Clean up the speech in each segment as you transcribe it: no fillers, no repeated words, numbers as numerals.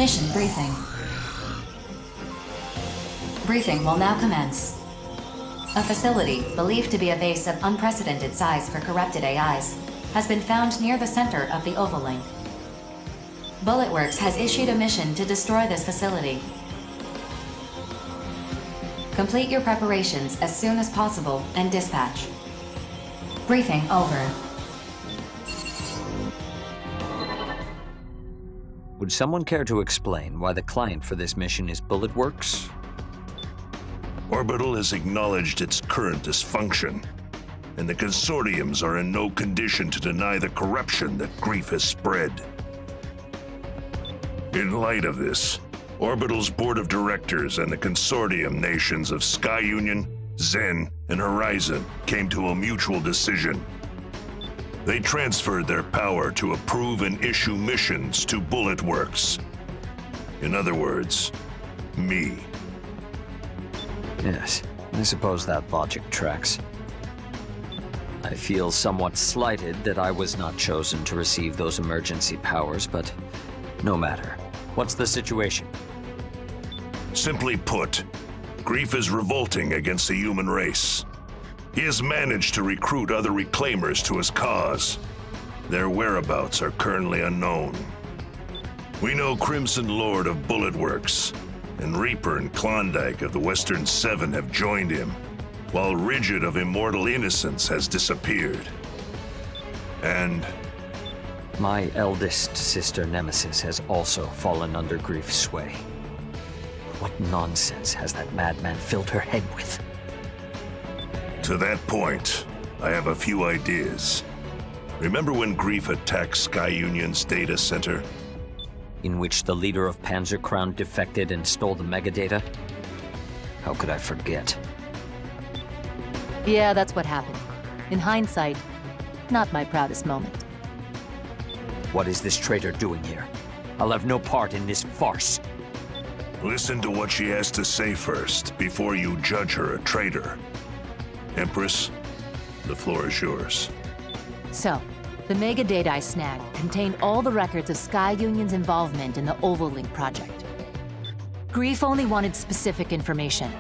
Mission briefing. Briefing will now commence. A facility, believed to be a base of unprecedented size for corrupted AIs, has been found near the center of the Ovalink. Bulletworks has issued a mission to destroy this facility. Complete your preparations as soon as possible and dispatch. Briefing over. Would someone care to explain why the client for this mission is Bulletworks? Orbital has acknowledged its current dysfunction, and the consortiums are in no condition to deny the corruption that grief has spread. In light of this, Orbital's board of directors and the consortium nations of Sky Union, Zen, and Horizon came to a mutual decision. They transferred their power to approve and issue missions to Bulletworks. In other words, me. Yes, I suppose that logic tracks. I feel somewhat slighted that I was not chosen to receive those emergency powers, but no matter. What's the situation? Simply put, Grief is revolting against the human race. He has managed to recruit other reclaimers to his cause. Their whereabouts are currently unknown. We know Crimson Lord of Bulletworks, and Reaper and Klondike of the Western Seven have joined him, while Rigid of Immortal Innocence has disappeared. And my eldest sister Nemesis has also fallen under Grief's sway. What nonsense has that madman filled her head with? to that point, I have a few ideas. Remember when Grief attacked Sky Union's data center? In which the leader of Panzer Crown defected and stole the megadata? How could I forget? Yeah, that's what happened. In hindsight, not my proudest moment. What is this traitor doing here? I'll have no part in this farce. Listen to what she has to say first, before you judge her a traitor. Empress, the floor is yours. So, the megadata I snagged contained all the records of Sky Union's involvement in the Ovalink project. Grief only wanted specific information,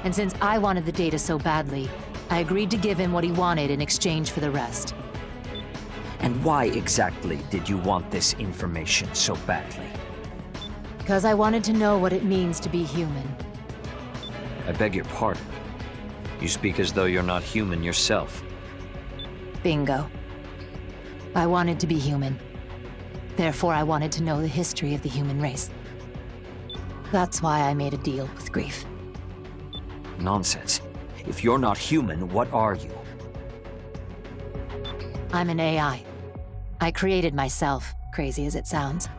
and since I wanted the data so badly, I agreed to give him what he wanted in exchange for the rest. And why exactly did you want this information so badly? Because I wanted to know what it means to be human. I beg your pardon. You speak as though you're not human yourself. Bingo. I wanted to be human. Therefore, I wanted to know the history of the human race. That's why I made a deal with Grief. Nonsense. If you're not human, what are you? I'm an AI. I created myself, crazy as it sounds.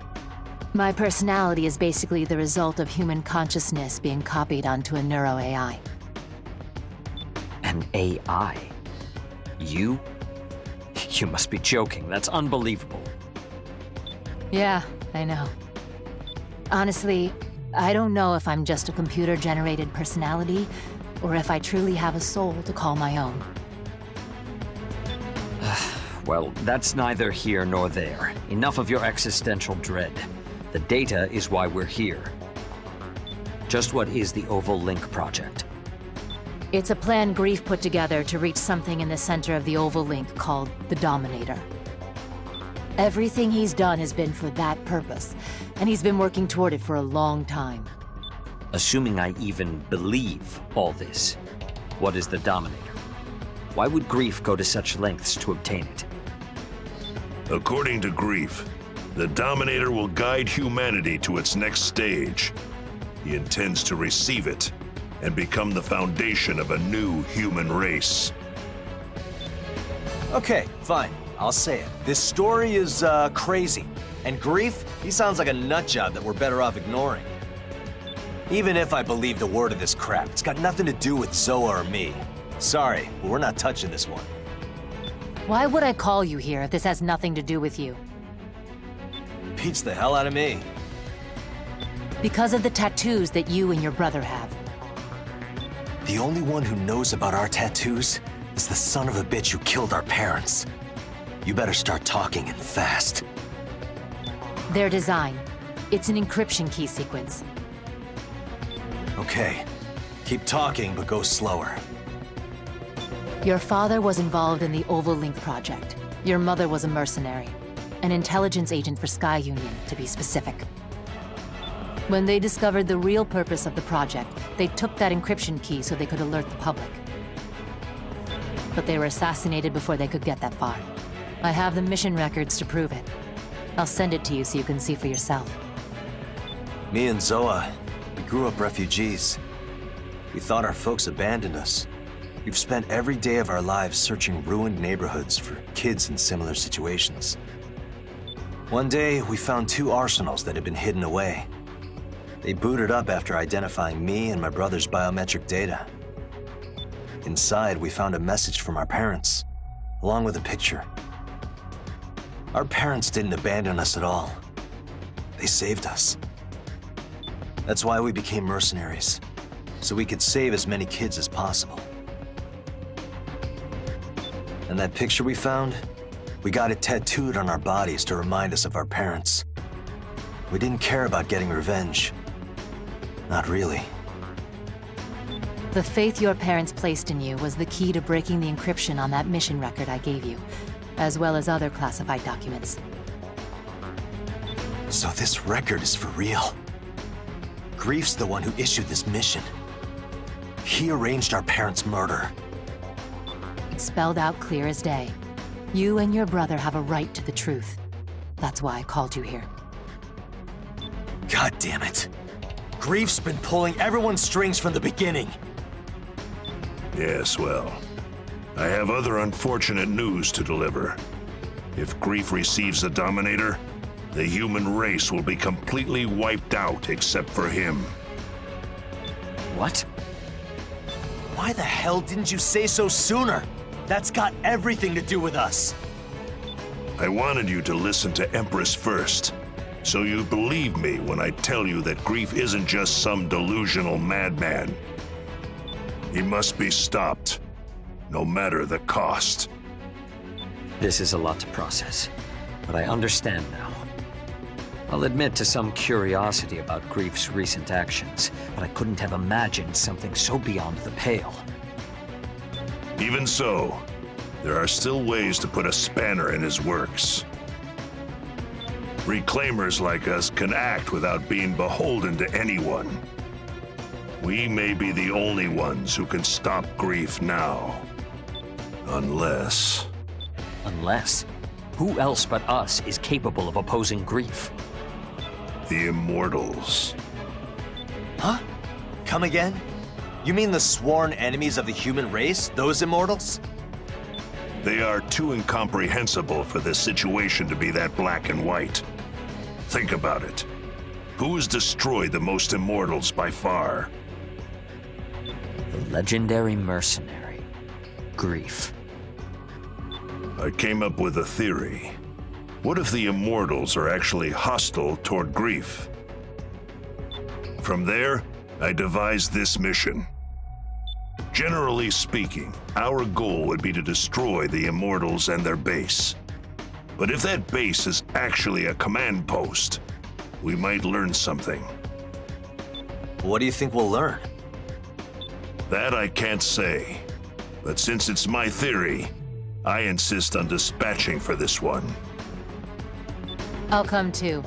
My personality is basically the result of human consciousness being copied onto a neuro-AI. An AI? You? You must be joking. That's unbelievable. Yeah, I know. Honestly, I don't know if I'm just a computer-generated personality, or if I truly have a soul to call my own. Well, that's neither here nor there. Enough of your existential dread. The data is why we're here. Just what is the Ovalink project? It's a plan Grief put together to reach something in the center of the Ovalink called the Dominator. Everything he's done has been for that purpose, and he's been working toward it for a long time. Assuming I even believe all this, what is the Dominator? Why would Grief go to such lengths to obtain it? According to Grief, the Dominator will guide humanity to its next stage. He intends to receive it and become the foundation of a new human race. Okay, fine. I'll say it. This story is, crazy. And Grief, he sounds like a nutjob that we're better off ignoring. Even if I believe the word of this crap, it's got nothing to do with Zoa or me. Sorry, but we're not touching this one. Why would I call you here if this has nothing to do with you? Beats the hell out of me. Because of the tattoos that you and your brother have. The only one who knows about our tattoos is the son of a bitch who killed our parents. You better start talking and fast. Their design. It's an encryption key sequence. Okay. Keep talking, but go slower. Your father was involved in the Oval Link project. Your mother was a mercenary. An intelligence agent for Sky Union, to be specific. When they discovered the real purpose of the project, they took that encryption key so they could alert the public. But they were assassinated before they could get that far. I have the mission records to prove it. I'll send it to you so you can see for yourself. Me and Zoa, we grew up refugees. We thought our folks abandoned us. We've spent every day of our lives searching ruined neighborhoods for kids in similar situations. One day, we found 2 arsenals that had been hidden away. They booted up after identifying me and my brother's biometric data. Inside, we found a message from our parents, along with a picture. Our parents didn't abandon us at all. They saved us. That's why we became mercenaries, so we could save as many kids as possible. And that picture we found, we got it tattooed on our bodies to remind us of our parents. We didn't care about getting revenge. Not really. The faith your parents placed in you was the key to breaking the encryption on that mission record I gave you, as well as other classified documents. So this record is for real. Grief's the one who issued this mission. He arranged our parents' murder. It's spelled out clear as day. You and your brother have a right to the truth. That's why I called you here. God damn it. Grief's been pulling everyone's strings from the beginning. Yes, well, I have other unfortunate news to deliver. If Grief receives the Dominator, the human race will be completely wiped out except for him. What? Why the hell didn't you say so sooner? That's got everything to do with us. I wanted you to listen to Empress first, so you believe me when I tell you that Grief isn't just some delusional madman. He must be stopped, no matter the cost. This is a lot to process, but I understand now. I'll admit to some curiosity about Grief's recent actions, but I couldn't have imagined something so beyond the pale. Even so, there are still ways to put a spanner in his works. Reclaimers like us can act without being beholden to anyone. We may be the only ones who can stop Grief now. Unless... Unless? Who else but us is capable of opposing Grief? the Immortals. Huh? Come again? You mean the sworn enemies of the human race, those Immortals? They are too incomprehensible for this situation to be that black and white. Think about it. Who has destroyed the most Immortals by far? The legendary mercenary, Grief. I came up with a theory. What if the Immortals are actually hostile toward Grief? From there, I devised this mission. Generally speaking, our goal would be to destroy the Immortals and their base. But if that base is actually a command post, we might learn something. What do you think we'll learn? That I can't say. But since it's my theory, I insist on dispatching for this one. I'll come too.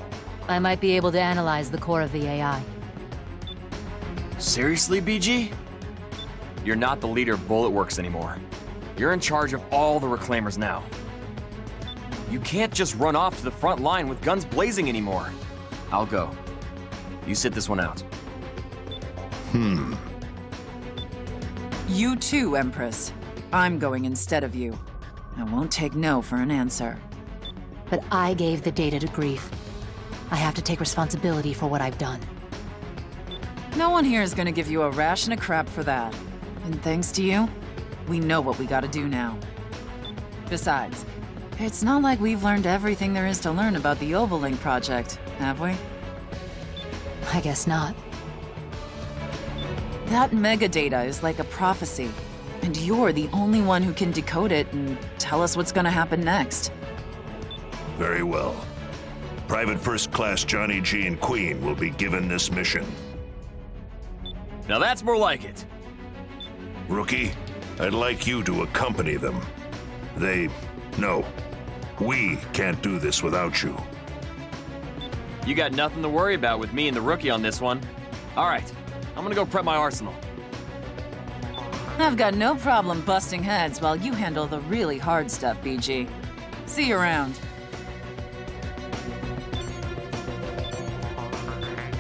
I might be able to analyze the core of the AI. Seriously, BG? You're not the leader of Bullet Works anymore. You're in charge of all the Reclaimers now. You can't just run off to the front line with guns blazing anymore. I'll go. You sit this one out. You too, Empress. I'm going instead of you. I won't take no for an answer. But I gave the data to Grief. I have to take responsibility for what I've done. No one here is gonna give you a ration of crap for that. And thanks to you, we know what we gotta do now. Besides, it's not like we've learned everything there is to learn about the Oval Link project, have we? I guess not. That megadata is like a prophecy, and you're the only one who can decode it and tell us what's gonna happen next. Very well. Private First Class Johnny G and Queen will be given this mission. Now that's more like it. Rookie, I'd like you to accompany them. No, we can't do this without you. You got nothing to worry about with me and the Rookie on this one. All right, I'm gonna go prep my arsenal. I've got no problem busting heads while you handle the really hard stuff, BG. See you around.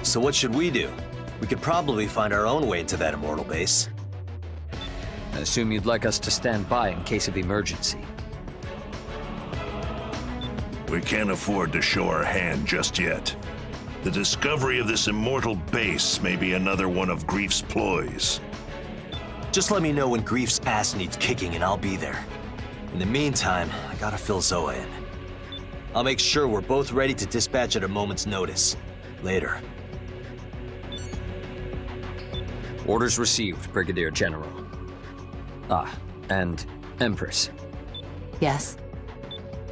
So what should we do? We could probably find our own way to that Immortal base. I assume you'd like us to stand by in case of emergency. We can't afford to show our hand just yet. The discovery of this Immortal base may be another one of Grief's ploys. Just let me know when Grief's ass needs kicking and I'll be there. In the meantime, I gotta fill Zoa in. I'll make sure we're both ready to dispatch at a moment's notice. Later. Orders received, Brigadier General. And Empress. Yes?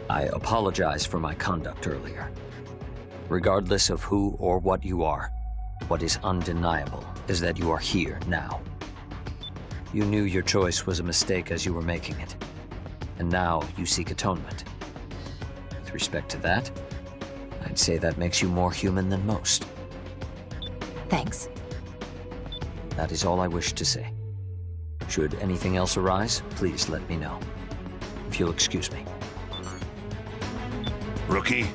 I apologize for my conduct earlier. Regardless of who or what you are, what is undeniable is that you are here now. You knew your choice was a mistake as you were making it, and now you seek atonement. With respect to that, I'd say that makes you more human than most. Thanks. That is all I wish to say. Should anything else arise, please let me know. If you'll excuse me. Rookie,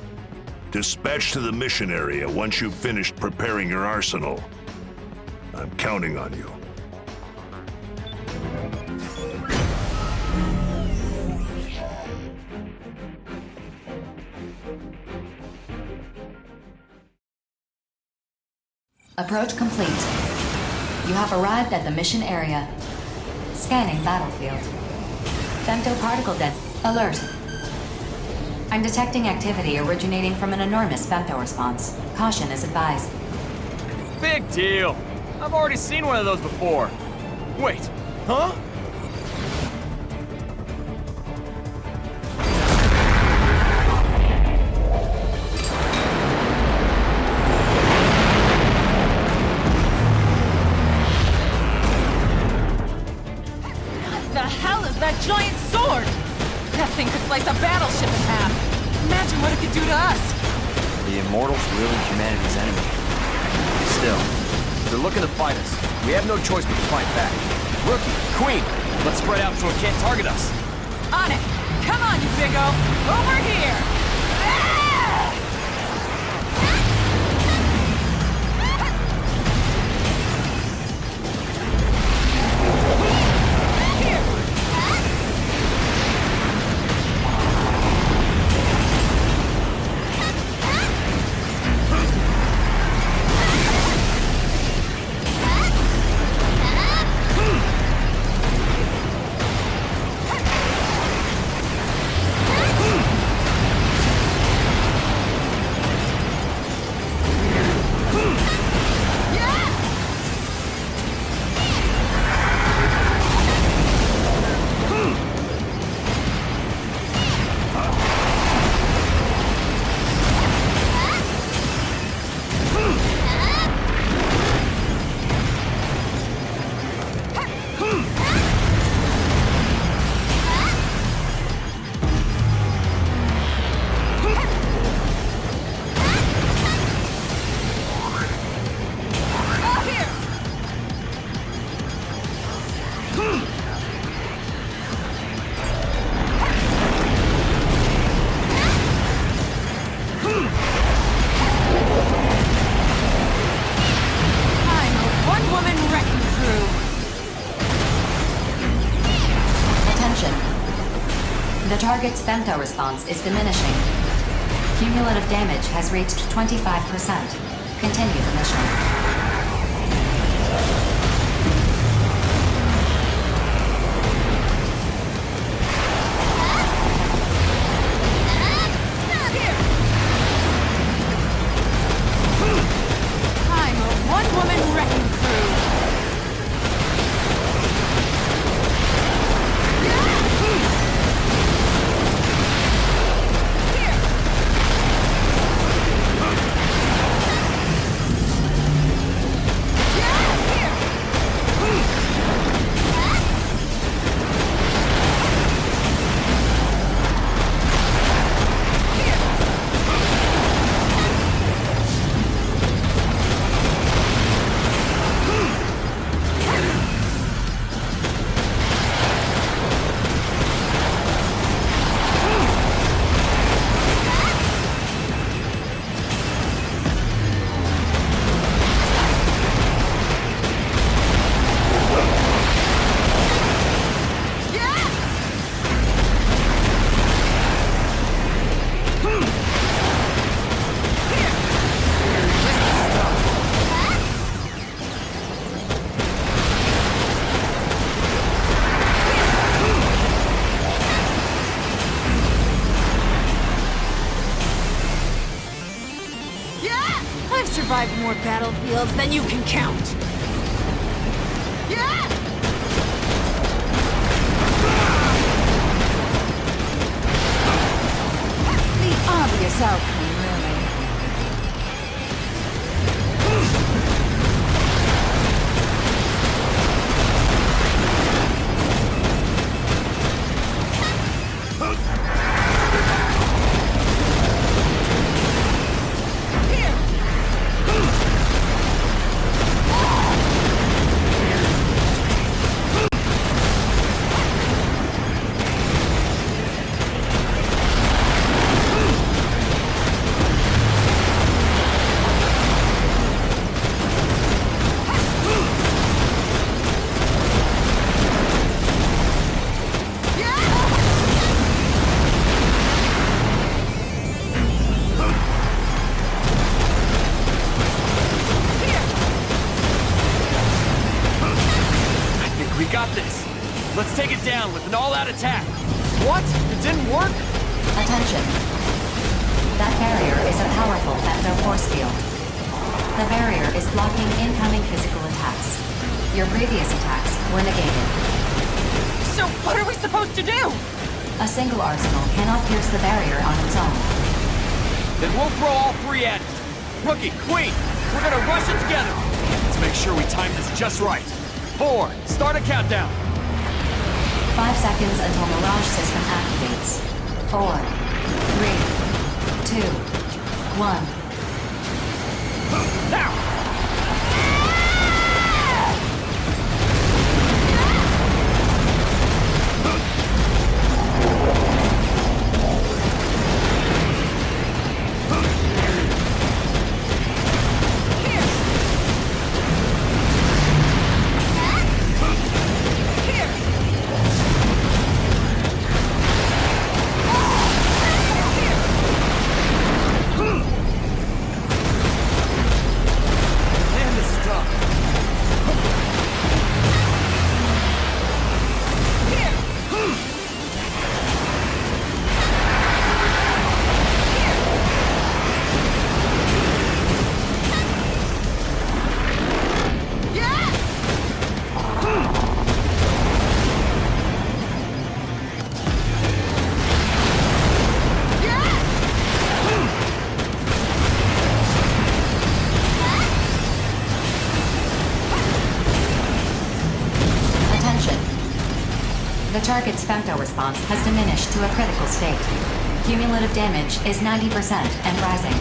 dispatch to the mission area once you've finished preparing your arsenal. I'm counting on you. Approach complete. You have arrived at the mission area. Scanning battlefield. Femtoparticle density. Alert. I'm detecting activity originating from an enormous femto response. Caution is advised. Big deal. I've already seen one of those before. Wait, huh? What the hell is that giant sword? That thing could slice a battleship in half. Imagine what it could do to us. The Immortals really humanity's enemy. Still, if they're looking to fight us, we have no choice but to fight back. Rookie, Queen, let's spread out so it can't target us. On it! Come on, you biggo! Over here! The target's femto response is diminishing. Cumulative damage has reached 25%. Continue the mission. 5 more battlefields than you can count. Yeah! The obvious outcome, really. Let's take it down with an all-out attack. What? It didn't work? Attention. That barrier is a powerful femto force field. The barrier is blocking incoming physical attacks. Your previous attacks were negated. So what are we supposed to do? A single arsenal cannot pierce the barrier on its own. Then we'll throw all 3 at it. Rookie, Queen, we're gonna rush it together. Let's make sure we time this just right. 4, start a countdown. 5 seconds until Mirage system activates. 4, 3, 2, 1. Now! The target's femto response has diminished to a critical state. Cumulative damage is 90% and rising.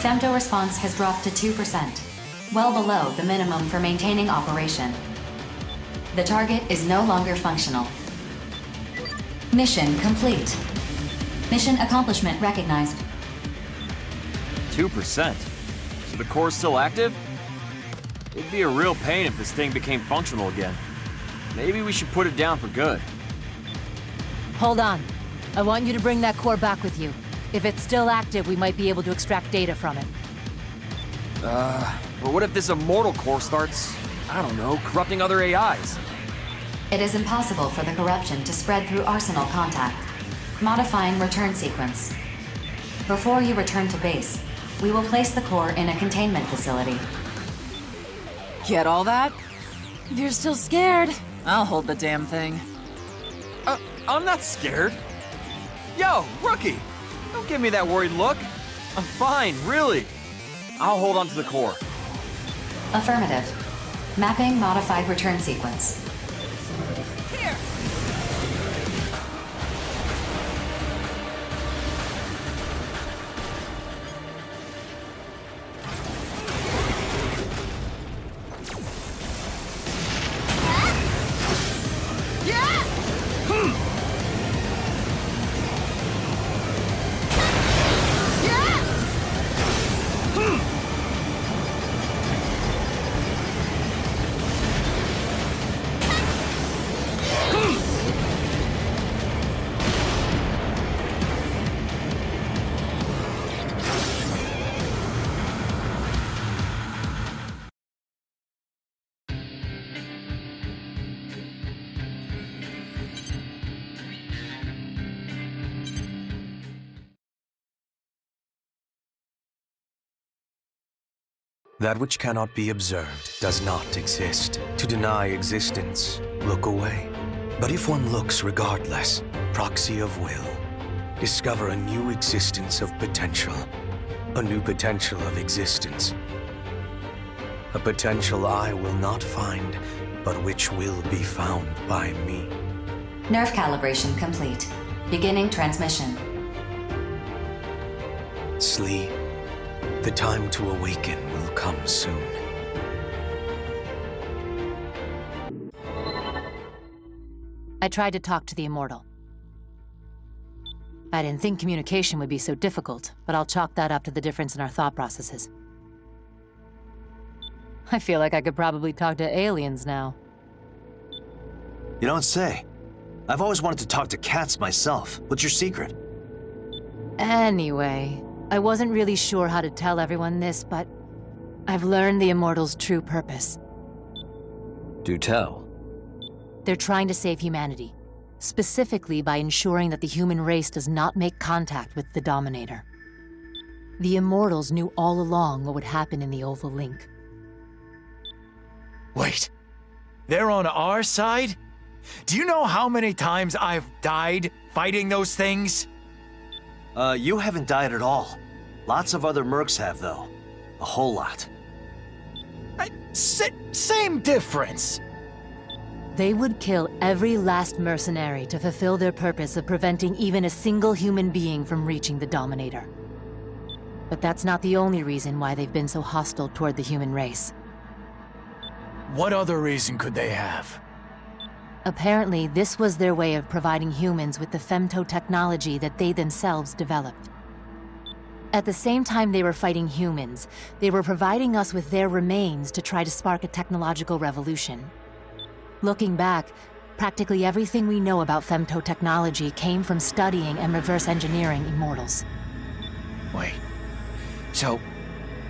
Femto response has dropped to 2%, well below the minimum for maintaining operation. The target is no longer functional. Mission complete. Mission accomplishment recognized. 2%? So the core's still active? It'd be a real pain if this thing became functional again. Maybe we should put it down for good. Hold on. I want you to bring that core back with you. If it's still active, we might be able to extract data from it. But what if this immortal core starts, I don't know, corrupting other AIs? It is impossible for the corruption to spread through Arsenal contact. Modifying return sequence. Before you return to base, we will place the core in a containment facility. Get all that? If you're still scared, I'll hold the damn thing. I'm not scared. Yo, rookie! Don't give me that worried look. I'm fine, really. I'll hold on to the core. Affirmative. Mapping modified return sequence. Here! That which cannot be observed does not exist. To deny existence, look away. But if one looks regardless, proxy of will, discover a new existence of potential. A new potential of existence. A potential I will not find, but which will be found by me. Nerve calibration complete. Beginning transmission. Sleep. The time to awaken will come soon. I tried to talk to the Immortal. I didn't think communication would be so difficult, but I'll chalk that up to the difference in our thought processes. I feel like I could probably talk to aliens now. You don't say. I've always wanted to talk to cats myself. What's your secret? Anyway, I wasn't really sure how to tell everyone this, but I've learned the Immortals' true purpose. Do tell. They're trying to save humanity, specifically by ensuring that the human race does not make contact with the Dominator. The Immortals knew all along what would happen in the Oval Link. Wait, they're on our side? Do you know how many times I've died fighting those things? You haven't died at all. Lots of other mercs have, though. A whole lot. Same difference. They would kill every last mercenary to fulfill their purpose of preventing even a single human being from reaching the Dominator. But that's not the only reason why they've been so hostile toward the human race. What other reason could they have? Apparently, this was their way of providing humans with the femto technology that they themselves developed. At the same time they were fighting humans, they were providing us with their remains to try to spark a technological revolution. Looking back, practically everything we know about femto technology came from studying and reverse engineering Immortals. Wait, so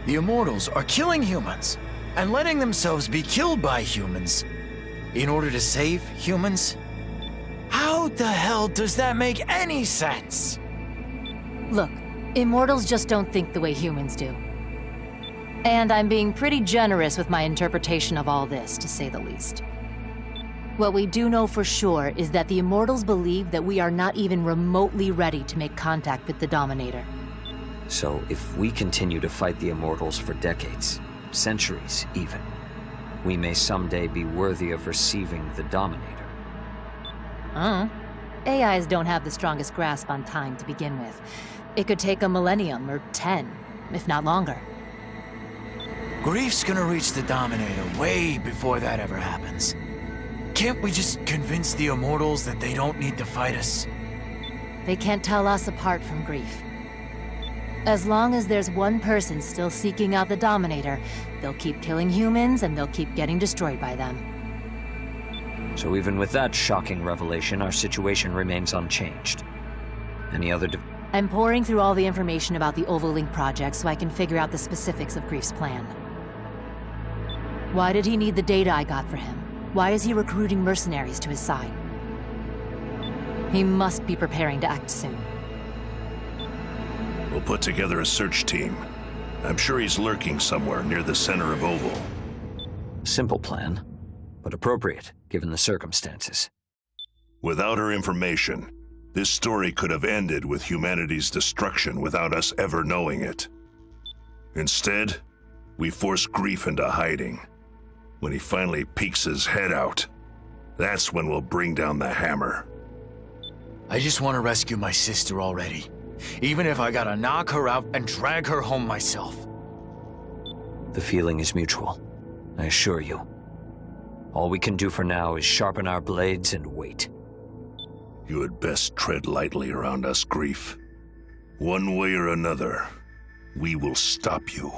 the Immortals are killing humans and letting themselves be killed by humans in order to save humans? How the hell does that make any sense? Look, Immortals just don't think the way humans do. And I'm being pretty generous with my interpretation of all this, to say the least. What we do know for sure is that the Immortals believe that we are not even remotely ready to make contact with the Dominator. So if we continue to fight the Immortals for decades, centuries even, we may someday be worthy of receiving the Dominator. AIs don't have the strongest grasp on time to begin with. It could take a millennium or 10, if not longer. Grief's gonna reach the Dominator way before that ever happens. Can't we just convince the Immortals that they don't need to fight us? They can't tell us apart from Grief. As long as there's one person still seeking out the Dominator, they'll keep killing humans and they'll keep getting destroyed by them. So even with that shocking revelation, our situation remains unchanged. Any other I'm pouring through all the information about the Ovalink project so I can figure out the specifics of Grief's plan. Why did he need the data I got for him? Why is he recruiting mercenaries to his side? He must be preparing to act soon. We'll put together a search team. I'm sure he's lurking somewhere near the center of Oval. Simple plan, but appropriate given the circumstances. Without her information, this story could have ended with humanity's destruction without us ever knowing it. Instead, we force Grief into hiding. When he finally peeks his head out, that's when we'll bring down the hammer. I just want to rescue my sister already. Even if I gotta knock her out and drag her home myself. The feeling is mutual, I assure you. All we can do for now is sharpen our blades and wait. You had best tread lightly around us, Grief. One way or another, we will stop you.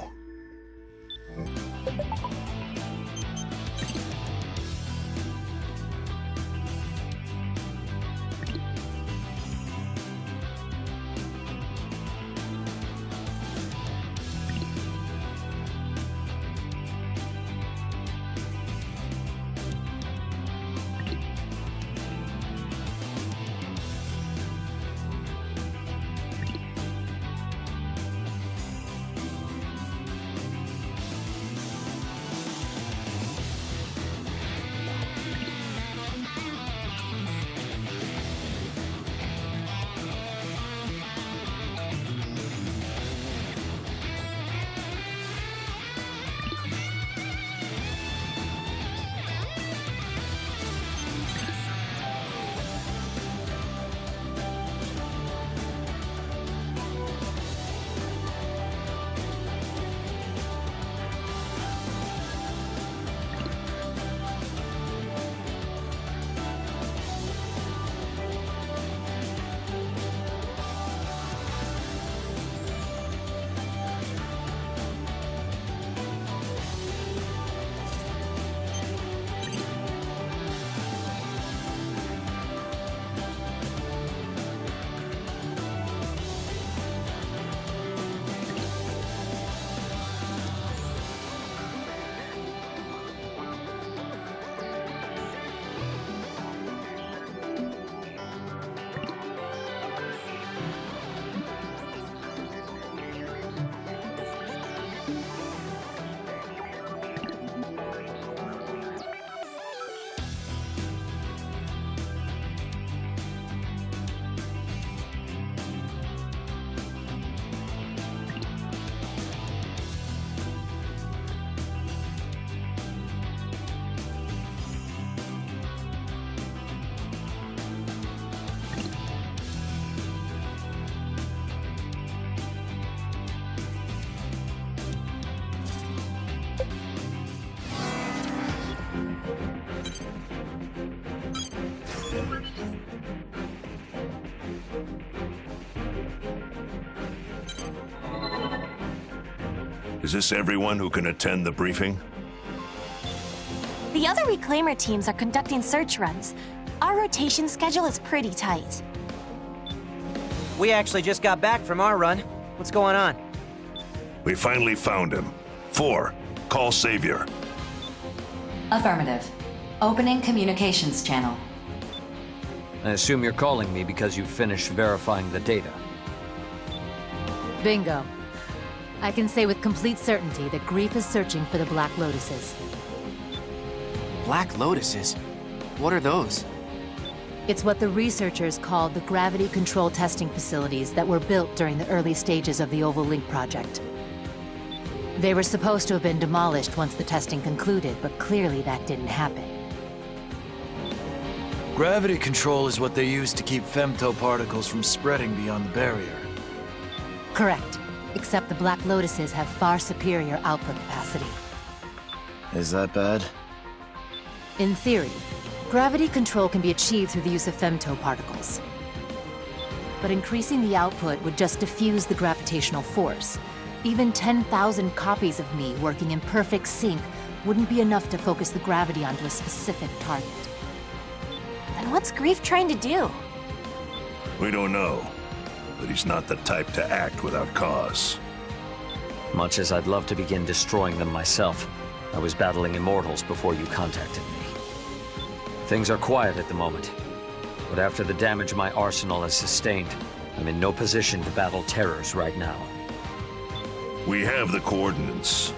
Is this everyone who can attend the briefing? The other Reclaimer teams are conducting search runs. Our rotation schedule is pretty tight. We actually just got back from our run. What's going on? We finally found him. 4, call Savior. Affirmative. Opening communications channel. I assume you're calling me because you've finished verifying the data. Bingo. I can say with complete certainty that Grief is searching for the Black Lotuses. Black Lotuses? What are those? It's what the researchers called the gravity control testing facilities that were built during the early stages of the Ovalink project. They were supposed to have been demolished once the testing concluded, but clearly that didn't happen. Gravity control is what they use to keep femtoparticles from spreading beyond the barrier. Correct. Except the Black Lotuses have far superior output capacity. Is that bad? In theory, gravity control can be achieved through the use of femtoparticles. but increasing the output would just diffuse the gravitational force. Even 10,000 copies of me working in perfect sync wouldn't be enough to focus the gravity onto a specific target. Then what's Grief trying to do? We don't know, but he's not the type to act without cause. Much as I'd love to begin destroying them myself, I was battling Immortals before you contacted me. Things are quiet at the moment, but after the damage my arsenal has sustained, I'm in no position to battle terrors right now. We have the coordinates.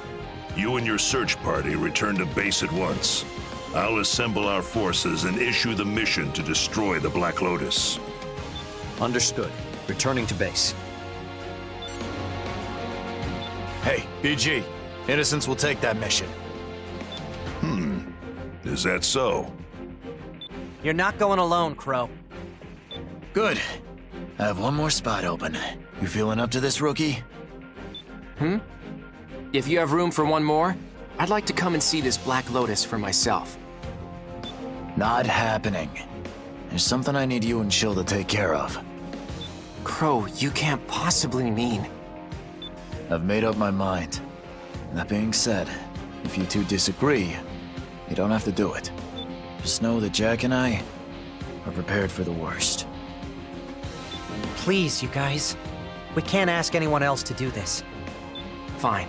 You and your search party return to base at once. I'll assemble our forces and issue the mission to destroy the Black Lotus. Understood. Returning to base. Hey, BG. Innocents will take that mission. Is that so? You're not going alone, Crow. Good. I have one more spot open. You feeling up to this, rookie? If you have room for one more, I'd like to come and see this Black Lotus for myself. Not happening. There's something I need you and Chill to take care of. Crow, you can't possibly mean... I've made up my mind. That being said, if you two disagree, you don't have to do it. Just know that Jack and I are prepared for the worst. Please, you guys. We can't ask anyone else to do this. Fine.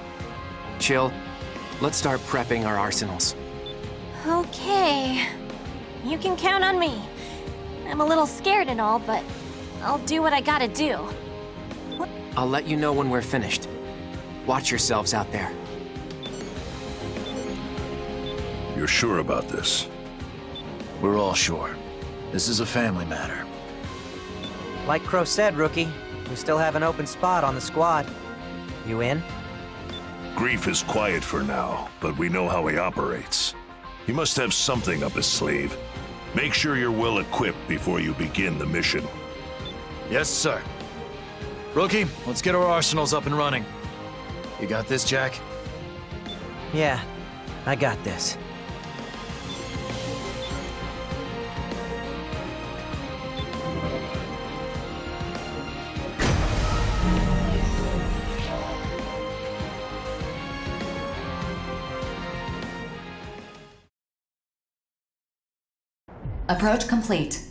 Chill. Let's start prepping our arsenals. Okay. You can count on me. I'm a little scared and all, but I'll do what I gotta do. I'll let you know when we're finished. Watch yourselves out there. You're sure about this? We're all sure. This is a family matter. Like Crow said, Rookie, we still have an open spot on the squad. You in? Grief is quiet for now, but we know how he operates. He must have something up his sleeve. Make sure you're well equipped before you begin the mission. Yes, sir. Rookie, let's get our arsenals up and running. You got this, Jack? Yeah, I got this. Approach complete.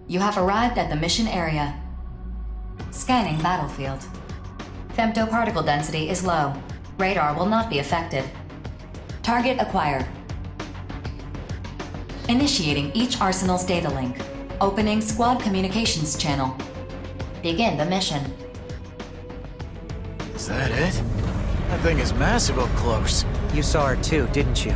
You have arrived at the mission area. Scanning battlefield. Femtoparticle density is low. Radar will not be affected. Target acquired. Initiating each arsenal's data link. Opening squad communications channel. Begin the mission. Is that it? That thing is massive up close. You saw her too, didn't you?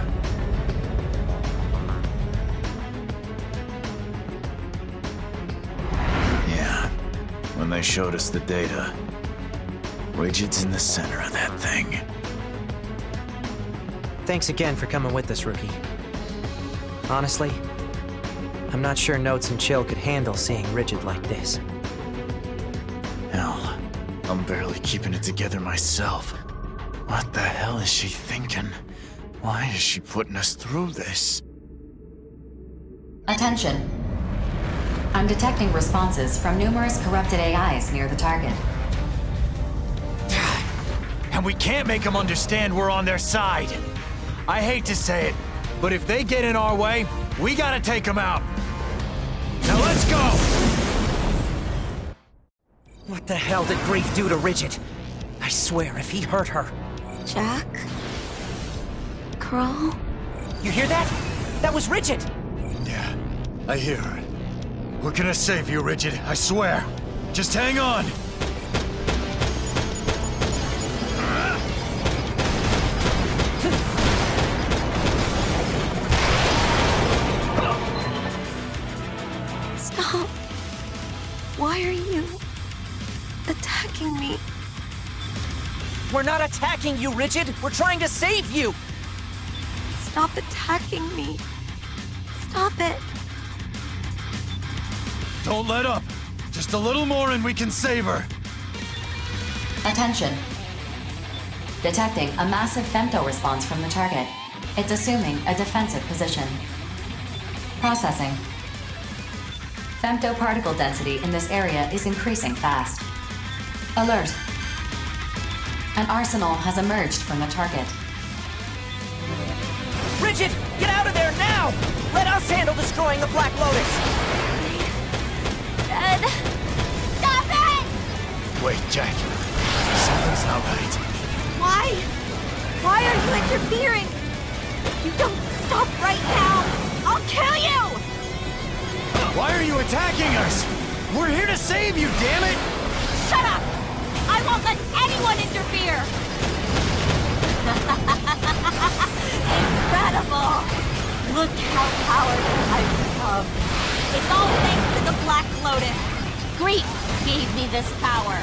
Yeah, when they showed us the data. Rigid's in the center of that thing. Thanks again for coming with us, Rookie. Honestly, I'm not sure Notes and Chill could handle seeing Rigid like this. Hell, I'm barely keeping it together myself. What the hell is she thinking? Why is she putting us through this? Attention. I'm detecting responses from numerous corrupted AIs near the target. And we can't make them understand we're on their side. I hate to say it, but if they get in our way, we gotta take them out. Now let's go! What the hell did Grief do to Rigid? I swear, if he hurt her... Jack? Crow? You hear that? That was Rigid! Yeah, I hear her. We're gonna save you, Rigid, I swear. Just hang on! Stop. Why are you attacking me? We're not attacking you, Rigid! We're trying to save you! Stop attacking me. Stop it. Don't let up. Just a little more and we can save her. Attention. Detecting a massive femto response from the target. It's assuming a defensive position. Processing. femtoparticle density in this area is increasing fast. Alert. An arsenal has emerged from the target. Rigid, get out of there now! Let us handle destroying the Black Lotus! Stop it! Wait, Jack. Something's not right. Why? Why are you interfering? If you don't stop right now, I'll kill you! Why are you attacking us? We're here to save you, damn it! Shut up! I won't let anyone interfere! Incredible! Look how powerful I've become. It's all thanks to the Black Lotus. Grief gave me this power.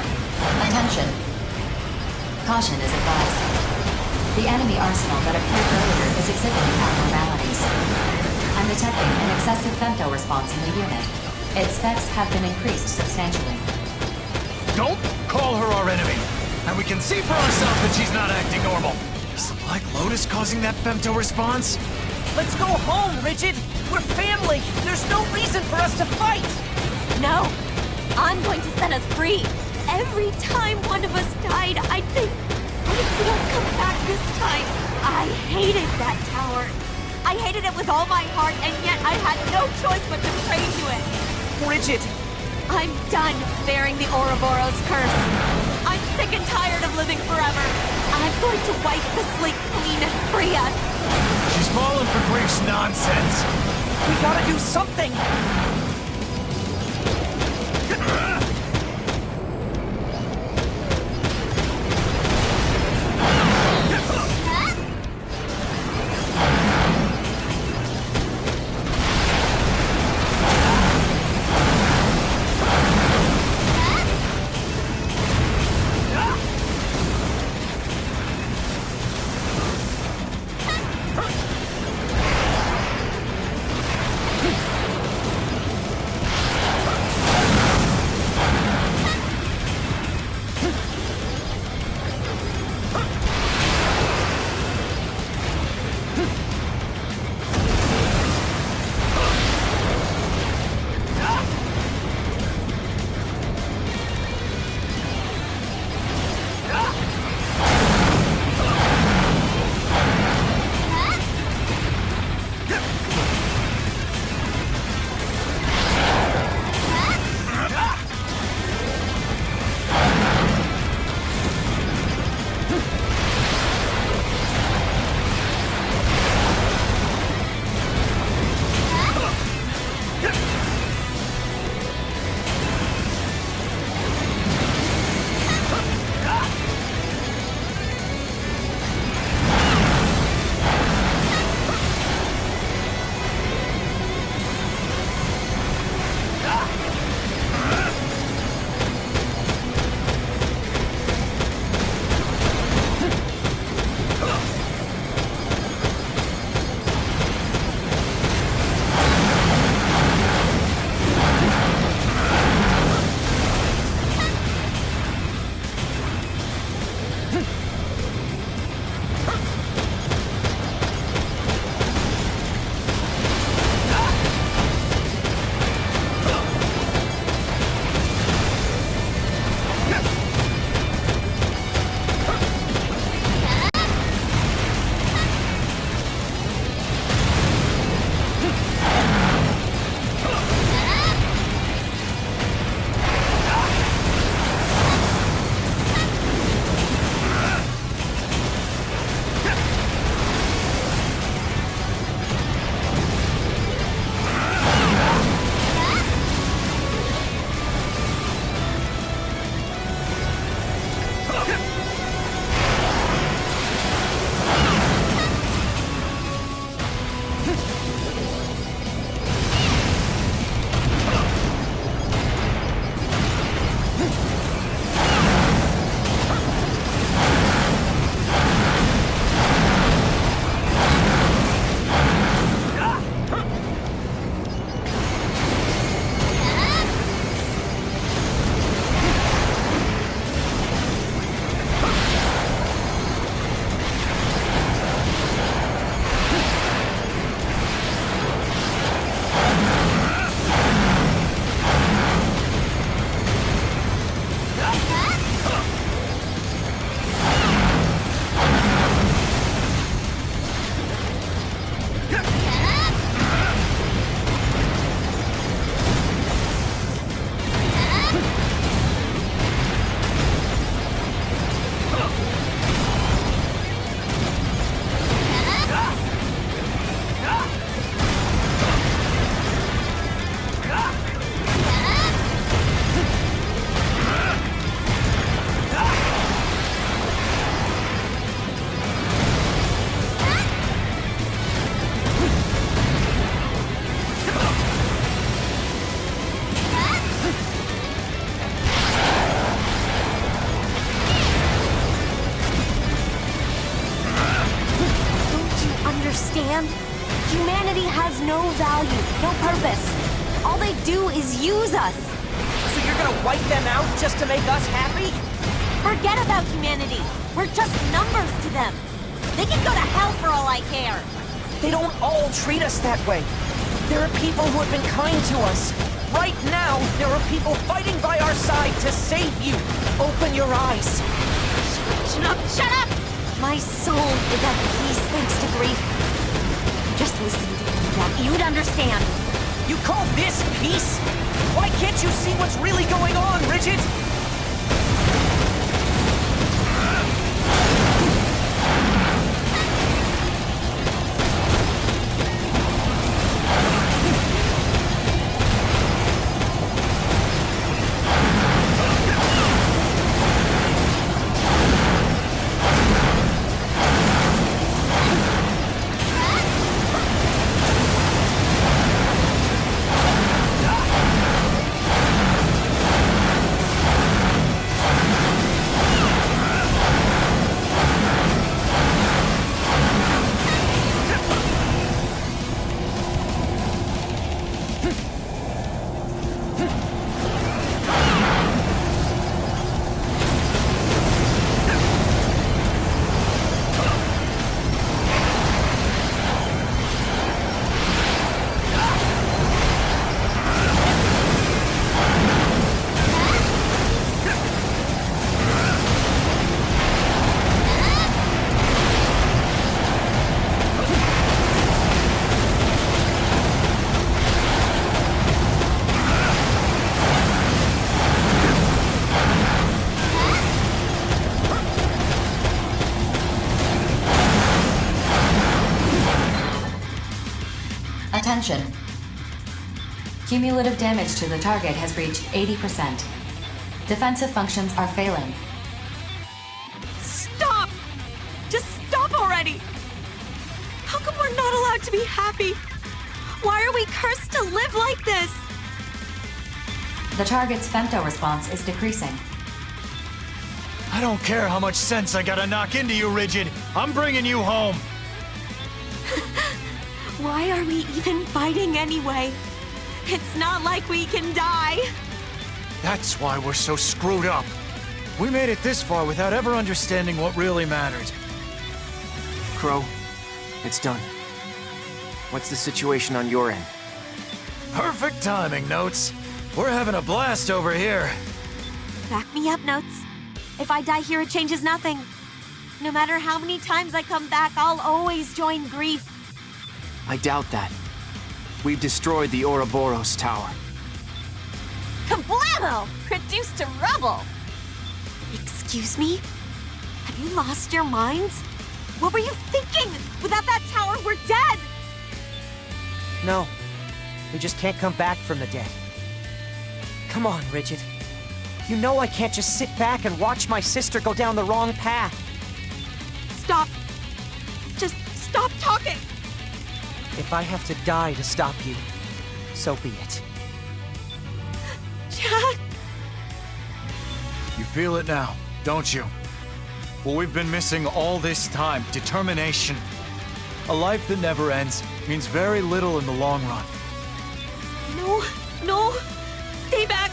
Attention. Caution is advised. The enemy arsenal that appeared earlier is exhibiting abnormalities. I'm detecting an excessive femto response in the unit. Its specs have been increased substantially. Don't call her our enemy! And we can see for ourselves that she's not acting normal. Is the Black Lotus causing that femto response? Let's go home, Rigid! We're family! There's no reason for us to fight! No! I'm going to set us free! Every time one of us died, I'd think, what if we don't come back this time? I hated that tower. I hated it with all my heart, and yet I had no choice but to pray to it. Rigid! I'm done bearing the Ouroboros curse. I'm sick and tired of living forever. I'm going to wipe the slate clean and free us. She's falling for Grief's nonsense. We gotta do something! has no value, no purpose. All they do is use us. So you're gonna wipe them out just to make us happy? Forget about humanity. We're just numbers to them. They can go to hell for all I care. They don't all treat us that way. There are people who have been kind to us. Right now, there are people fighting by our side to save you. Open your eyes. Shut up, shut up! My soul is at peace thanks to grief. Just listen to me, Jack. You'd understand. You call this peace? Why can't you see what's really going on, Rigid? Attention. Cumulative damage to the target has reached 80%. Defensive functions are failing. Stop! Just stop already! How come we're not allowed to be happy? Why are we cursed to live like this? The target's femto response is decreasing. I don't care how much sense I gotta knock into you, Rigid. I'm bringing you home. Why are we even fighting anyway? It's not like we can die. That's why we're so screwed up. We made it this far without ever understanding what really mattered. Crow, it's done. What's the situation on your end? Perfect timing, Notes. We're having a blast over here. Back me up, Notes. If I die here, it changes nothing. No matter how many times I come back, I'll always join grief. I doubt that. We've destroyed the Ouroboros Tower. Kablamo! Reduced to rubble! Excuse me? Have you lost your minds? What were you thinking? Without that tower, we're dead! No. We just can't come back from the dead. Come on, Rigid. You know I can't just sit back and watch my sister go down the wrong path. Stop. Just stop talking. If I have to die to stop you, so be it. Jack! You feel it now, don't you? What we've been missing all this time, determination. A life that never ends means very little in the long run. No, no. Stay back.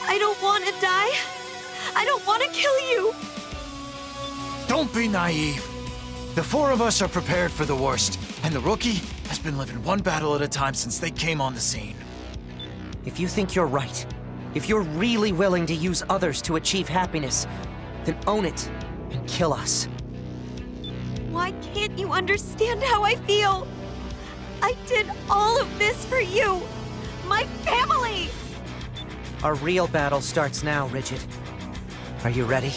I don't want to die. I don't want to kill you. Don't be naive. The four of us are prepared for the worst, and the rookie has been living one battle at a time since they came on the scene. If you think you're right, if you're really willing to use others to achieve happiness, then own it and kill us. Why can't you understand how I feel? I did all of this for you, my family! Our real battle starts now, Rigid. Are you ready?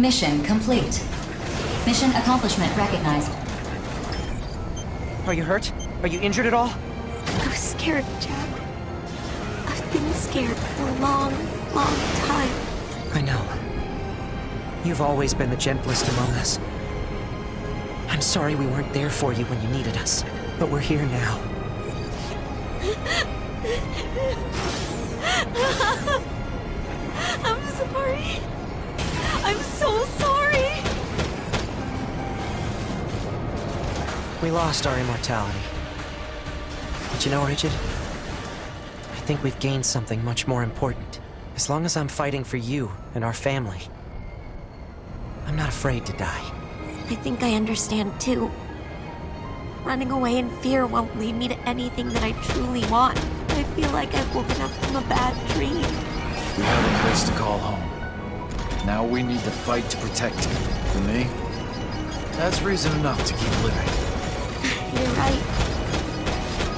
Mission complete. Mission accomplishment recognized. Are you hurt? Are you injured at all? I was scared, Jack. I've been scared for a long, long time. I know. You've always been the gentlest among us. I'm sorry we weren't there for you when you needed us, but we're here now. I'm sorry. I'm so sorry. We lost our immortality. But you know, Rigid? I think we've gained something much more important. As long as I'm fighting for you and our family, I'm not afraid to die. I think I understand too. Running away in fear won't lead me to anything that I truly want. I feel like I've woken up from a bad dream. We have a place to call home. Now we need to fight to protect it. For me, that's reason enough to keep living. You're right.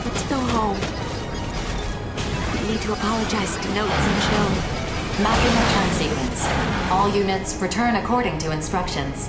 Let's go home. I need to apologize to Notes and Joe. Mapping return sequence. All units return according to instructions.